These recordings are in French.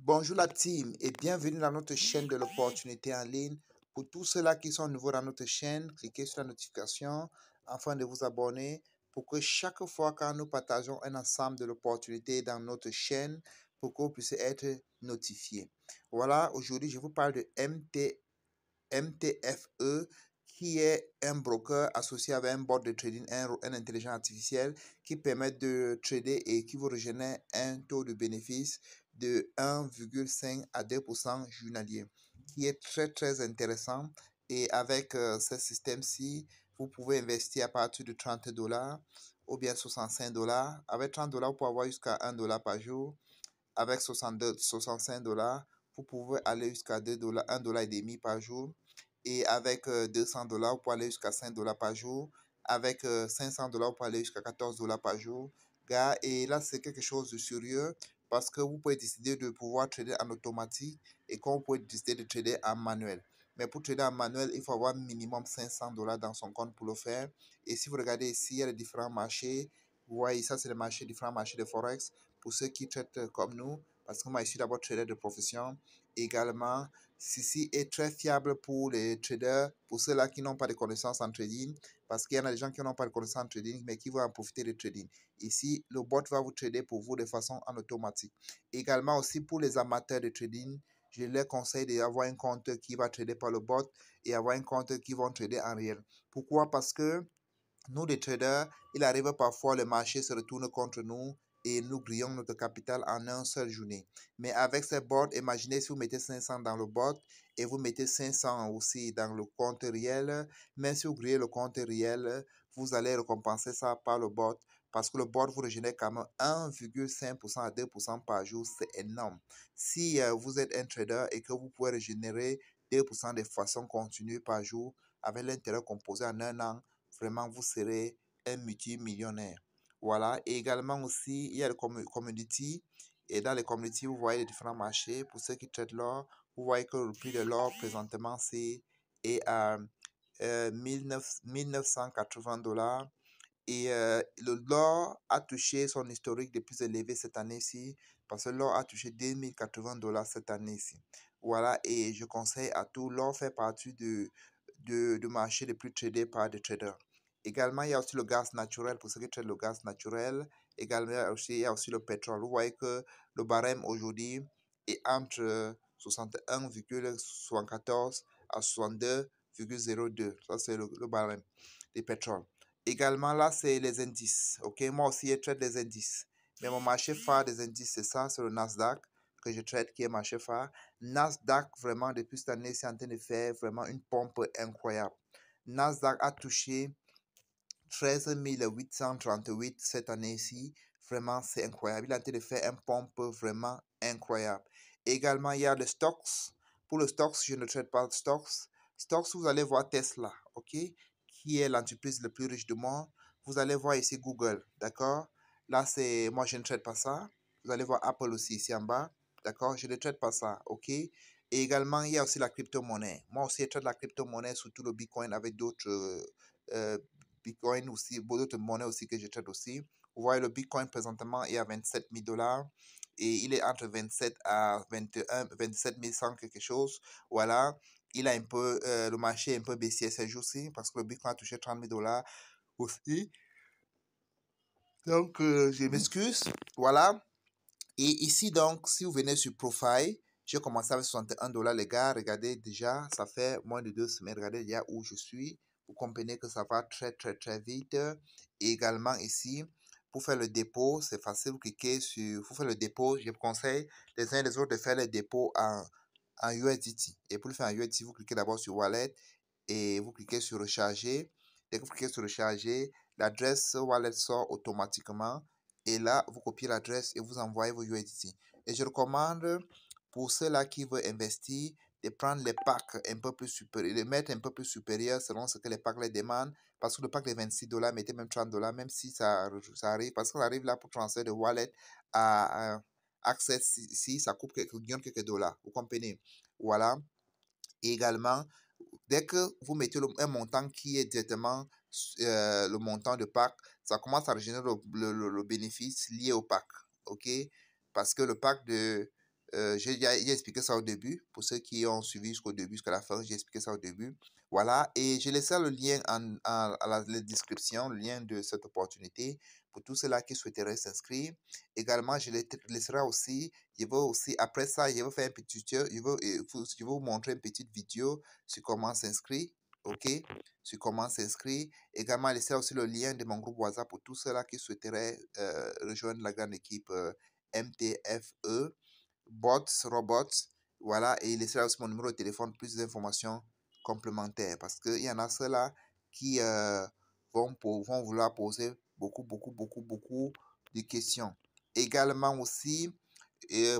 Bonjour la team et bienvenue dans notre chaîne de l'opportunité en ligne. Pour tous ceux-là qui sont nouveaux dans notre chaîne, cliquez sur la notification afin de vous abonner pour que chaque fois que nous partageons un ensemble de l'opportunité dans notre chaîne, pour que vous puissiez être notifié. Voilà, aujourd'hui je vous parle de MTFE qui est un broker associé avec un bot de trading, un intelligence artificielle qui permet de trader et qui vous régénère un taux de bénéfice de 1,5 à 2% journalier, qui est très intéressant. Et avec ce système-ci, vous pouvez investir à partir de 30 $ ou bien 65 $. Avec 30 $, vous pouvez avoir jusqu'à 1 $ par jour. Avec 65 $, vous pouvez aller jusqu'à 2 $, 1 $ et demi par jour. Et avec 200 $, vous pouvez aller jusqu'à 5 $ par jour. Avec 500 $, vous pouvez aller jusqu'à 14 $ par jour. Gars, et là, c'est quelque chose de sérieux parce que vous pouvez décider de pouvoir trader en automatique et quand vous pouvez décider de trader en manuel. Mais pour trader en manuel, il faut avoir minimum 500 $ dans son compte pour le faire. Et si vous regardez ici, il y a les différents marchés. Vous voyez, ça, c'est les marchés, différents marchés de Forex pour ceux qui traitent comme nous, parce que moi, je suis d'abord trader de profession. Également, ceci est très fiable pour les traders, pour ceux-là qui n'ont pas de connaissances en trading, parce qu'il y en a des gens qui n'ont pas de connaissances en trading, mais qui vont en profiter de trading. Ici, le bot va vous trader pour vous de façon en automatique. Également aussi pour les amateurs de trading, je leur conseille d'avoir un compte qui va trader par le bot et avoir un compte qui va trader en réel. Pourquoi? Parce que nous, les traders, il arrive parfois le marché se retourne contre nous et nous grillons notre capital en une seule journée. Mais avec ce bot, imaginez si vous mettez 500 dans le bot et vous mettez 500 aussi dans le compte réel. Même si vous grillez le compte réel, vous allez récompenser ça par le bot parce que le bot vous régénère quand même 1,5% à 2% par jour. C'est énorme. Si vous êtes un trader et que vous pouvez régénérer 2% de façon continue par jour avec l'intérêt composé en un an, vraiment, vous serez un multimillionnaire. Voilà. Et également aussi, il y a le community. Et dans les community, vous voyez les différents marchés. Pour ceux qui traitent l'or, vous voyez que le prix de l'or, présentement, est à 1980 $. Et l'or a touché son historique le plus élevé cette année-ci, parce que l'or a touché 2080 $ cette année-ci. Voilà, et je conseille à tout, l'or fait partie du marché les plus tradés par des traders. Également, il y a aussi le gaz naturel, pour ceux qui tradent le gaz naturel. Également, il y a aussi le pétrole. Vous voyez que le barème aujourd'hui est entre 61,74 à 62,02. Ça, c'est le barème du pétrole. Également, là, c'est les indices. OK, moi aussi, je traite les indices. Mais mon marché phare des indices, c'est ça, c'est le Nasdaq que je traite, qui est marché phare. Nasdaq, vraiment, depuis cette année, c'est en train de faire vraiment une pompe incroyable. Nasdaq a touché 13 838 cette année-ci. Vraiment, c'est incroyable. Il a en train de faire une pompe vraiment incroyable. Également, il y a le stocks. Pour le stocks, je ne traite pas de stocks. Stocks, vous allez voir Tesla, OK, qui est l'entreprise la plus riche du monde. Vous allez voir ici Google, d'accord. Là, c'est moi, je ne traite pas ça. Vous allez voir Apple aussi ici en bas, d'accord. Je ne traite pas ça, OK. Et également, il y a aussi la crypto-monnaie. Moi aussi, je traite la crypto-monnaie, surtout le Bitcoin avec d'autres Bitcoin aussi, d'autres monnaies aussi que je traite aussi. Vous voyez, le Bitcoin présentement est à 27 000 $ et il est entre 27 à 21, 27 100 quelque chose. Voilà. Il a un peu, le marché est un peu baissier ces jours-ci parce que le Bitcoin a touché 30 000 $ aussi. Donc, je m'excuse. Voilà. Et ici, donc, si vous venez sur Profile, j'ai commencé avec 61 $, les gars. Regardez déjà, ça fait moins de 2 semaines. Regardez déjà où je suis. Vous comprenez que ça va très vite. Et également ici, pour faire le dépôt, c'est facile. Vous cliquez sur, pour faire le dépôt, je vous conseille les uns et les autres de faire le dépôt en USDT. Et pour le faire en USDT, vous cliquez d'abord sur Wallet et vous cliquez sur Recharger. Dès que vous cliquez sur Recharger, l'adresse Wallet sort automatiquement. Et là, vous copiez l'adresse et vous envoyez vos USDT. Et je recommande pour ceux-là qui veulent investir de prendre les packs un peu plus supérieurs, de mettre un peu plus supérieurs selon ce que les packs les demandent. Parce que le pack de 26 $, mettez même 30 $, même si ça arrive, parce qu'on arrive là pour transférer de wallet à Access, si ça coupe quelques dollars. Vous comprenez? Voilà. Et également, dès que vous mettez un montant qui est directement le montant de pack, ça commence à régénérer le bénéfice lié au pack. OK? Parce que le pack de J'ai expliqué ça au début. Pour ceux qui ont suivi jusqu'au début, jusqu'à la fin, j'ai expliqué ça au début. Voilà, et je laisserai le lien à la description, le lien de cette opportunité pour tous ceux-là qui souhaiteraient s'inscrire. Également, je laisserai aussi, après ça, je vais faire un petit tutoriel, je vais vous montrer une petite vidéo sur comment s'inscrire, ok? Sur comment s'inscrire. Également, je laisserai aussi le lien de mon groupe WhatsApp pour tous ceux-là qui souhaiteraient rejoindre la grande équipe MTFE. Bots, robots, voilà, et il laissera aussi mon numéro de téléphone, plus d'informations complémentaires, parce qu'il y en a ceux-là qui vont vouloir poser beaucoup de questions. Également aussi,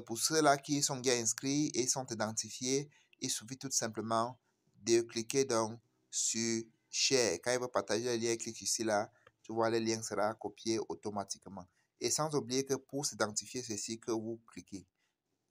pour ceux-là qui sont bien inscrits et sont identifiés, il suffit tout simplement de cliquer donc sur Share. Quand il va partager le lien, clique ici là, tu vois, le lien sera copié automatiquement. Et sans oublier que pour s'identifier, c'est ici que vous cliquez.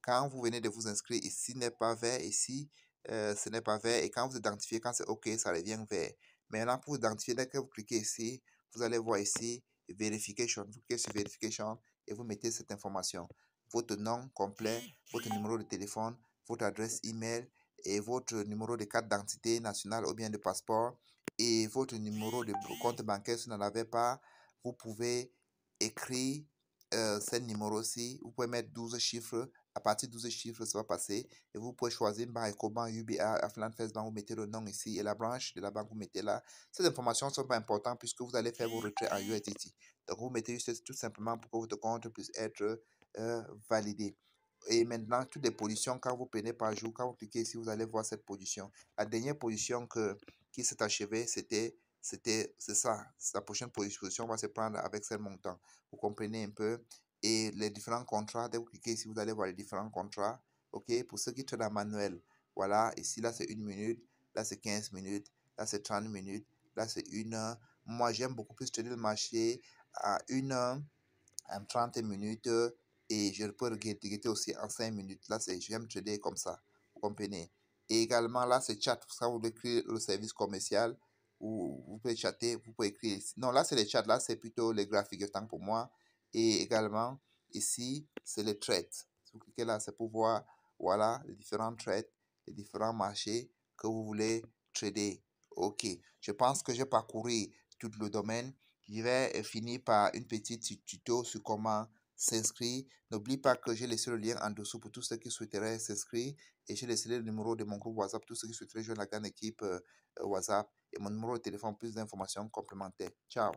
Quand vous venez de vous inscrire, ici n'est pas vert, ici ce n'est pas vert. Et quand vous identifiez, quand c'est OK, ça devient vert. Maintenant, pour vous identifier, dès que vous cliquez ici, vous allez voir ici Verification. Vous cliquez sur Verification et vous mettez cette information. Votre nom complet, votre numéro de téléphone, votre adresse email et votre numéro de carte d'identité nationale ou bien de passeport et votre numéro de compte bancaire si vous n'en avez pas. Vous pouvez écrire ce numéro-ci. Vous pouvez mettre 12 chiffres. À partir de 12 chiffres, ça va passer. Et vous pouvez choisir Bank Ecobank, UBA, Afland First Bank. Vous mettez le nom ici et la branche de la banque, vous mettez là. Ces informations ne sont pas importantes puisque vous allez faire vos retraits en USDT. Donc, vous mettez juste tout simplement pour que votre compte puisse être validé. Et maintenant, toutes les positions, quand vous prenez par jour, quand vous cliquez ici, vous allez voir cette position. La dernière position qui s'est achevée, c'est ça. La prochaine position va se prendre avec ce montant. Vous comprenez un peu? Et les différents contrats, dès que vous cliquez ici, vous allez voir les différents contrats. OK? Pour ceux qui traitent en manuel, voilà. Ici, là, c'est 1 minute. Là, c'est 15 minutes. Là, c'est 30 minutes. Là, c'est 1 heure. Moi, j'aime beaucoup plus trader le marché à 1 heure, en 30 minutes. Et je peux regarder aussi en 5 minutes. Là, j'aime trader comme ça. Vous comprenez? Et également, là, c'est chat. Ça, vous écrire le service commercial. Vous pouvez chatter. Vous pouvez écrire. Non, là, c'est les chats. Là, c'est plutôt les graphiques. Autant pour moi. Et également, ici, c'est les trades. Si vous cliquez là, c'est pour voir, voilà, les différents trades, les différents marchés que vous voulez trader. OK. Je pense que j'ai parcouru tout le domaine. Je vais finir par une petite tuto sur comment s'inscrire. N'oublie pas que j'ai laissé le lien en dessous pour tous ceux qui souhaiteraient s'inscrire. Et j'ai laissé le numéro de mon groupe WhatsApp pour tous ceux qui souhaiteraient joindre la grande équipe WhatsApp. Et mon numéro de téléphone, plus d'informations complémentaires. Ciao.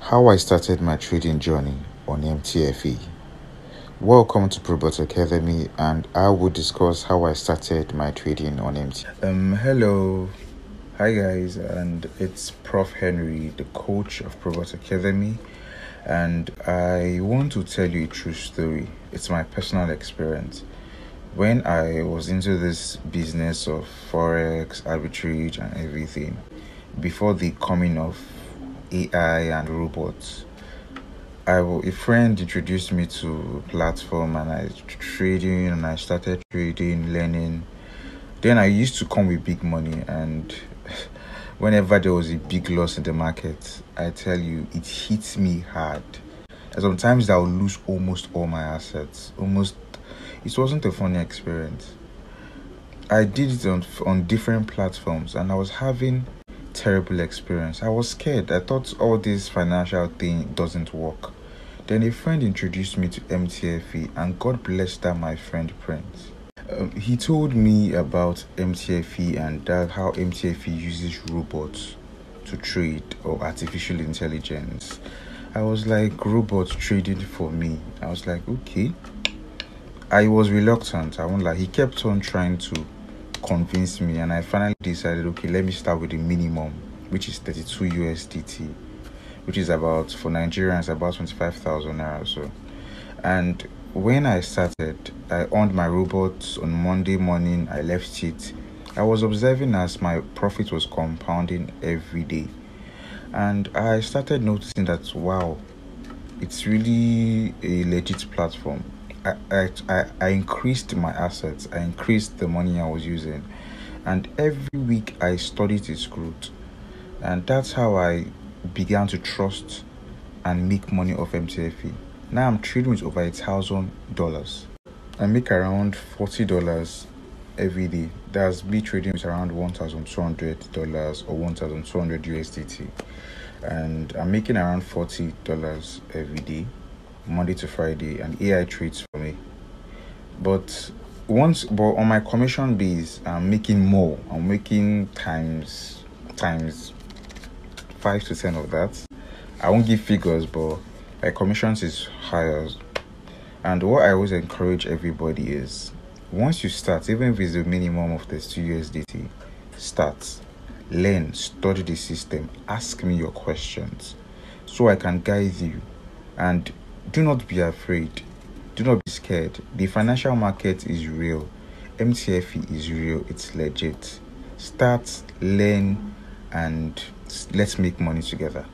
How I started my trading journey on MTFE. Welcome to Probot Academy, and I will discuss how I started my trading on MTFE. Hello, hi guys, and it's Prof Henry, the coach of Probot Academy, And I want to tell you a true story. It's my personal experience. When I was into this business of forex, arbitrage, and everything, before the coming of AI and robots, a friend introduced me to platform, and I started trading, learning. Then I used to come with big money, and whenever there was a big loss in the market, I tell you, it hits me hard. And sometimes I'll lose almost all my assets. It wasn't a funny experience. I did it on different platforms, and I was having terrible experience. I was scared. I thought all this financial thing doesn't work. Then a friend introduced me to MTFE, and God bless that my friend Prince. He told me about MTFE and how MTFE uses robots to trade, or artificial intelligence. I was like, robots trading for me. I was like, okay. I was reluctant. I won't lie. He kept on trying to convince me, and I finally decided, okay, let me start with the minimum, which is 32 USDT, which is about, for Nigerians, about 25,000 naira or so. And when I started, I owned my robots on Monday morning. I left it. I was observing as my profit was compounding every day, and I started noticing that, wow, it's really a legit platform. I increased my assets. I increased the money I was using, and every week I studied its growth, and that's how I began to trust and make money off MTFE. Now I'm trading with over $1,000. I make around $40 every day. That's me trading with around $1,200 or 1,200 USDT, and I'm making around $40 every day, Monday to Friday, and AI trades for me. But on my commission base, I'm making more. I'm making times 5 to 10 of that. I won't give figures, but my commissions is higher. And what I always encourage everybody is, once you start, even if it's a minimum of this 2 USDT, start, learn, study the system, ask me your questions so I can guide you. And do not be afraid. Do not be scared. The financial market is real. MTFE is real. It's legit. Start, learn, and let's make money together.